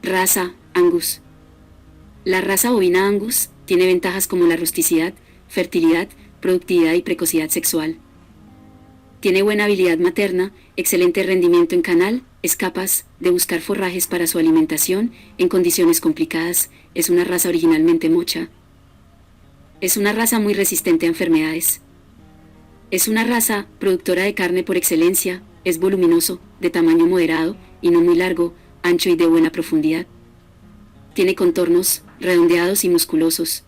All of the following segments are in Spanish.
Raza Angus. La raza bovina Angus tiene ventajas como la rusticidad, fertilidad, productividad y precocidad sexual. Tiene buena habilidad materna, excelente rendimiento en canal, es capaz de buscar forrajes para su alimentación en condiciones complicadas, es una raza originalmente mocha. Es una raza muy resistente a enfermedades. Es una raza productora de carne por excelencia, es voluminoso, de tamaño moderado y no muy largo, ancho y de buena profundidad. Tiene contornos redondeados y musculosos.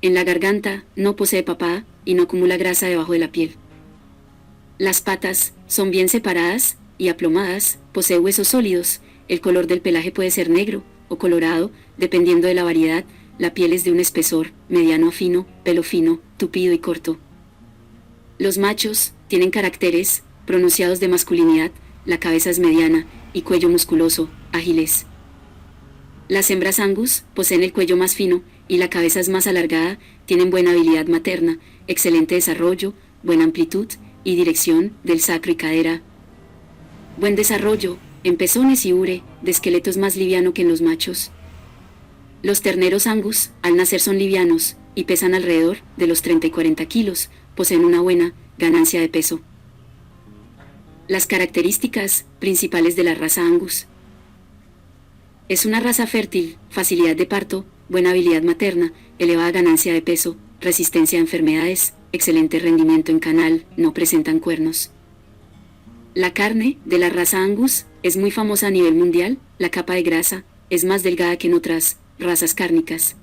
En la garganta no posee papada y no acumula grasa debajo de la piel. Las patas son bien separadas y aplomadas, posee huesos sólidos, el color del pelaje puede ser negro o colorado, dependiendo de la variedad, la piel es de un espesor mediano a fino, pelo fino, tupido y corto. Los machos tienen caracteres pronunciados de masculinidad, la cabeza es mediana y cuello musculoso, ágiles. Las hembras Angus poseen el cuello más fino y la cabeza es más alargada, tienen buena habilidad materna, excelente desarrollo, buena amplitud y dirección del sacro y cadera. Buen desarrollo en pezones y ure, de esqueleto es más liviano que en los machos. Los terneros Angus al nacer son livianos y pesan alrededor de los 30 y 40 kilos, poseen una buena ganancia de peso. Las características principales de la raza Angus. Es una raza fértil, facilidad de parto, buena habilidad materna, elevada ganancia de peso, resistencia a enfermedades, excelente rendimiento en canal, no presentan cuernos. La carne de la raza Angus es muy famosa a nivel mundial, la capa de grasa es más delgada que en otras razas cárnicas.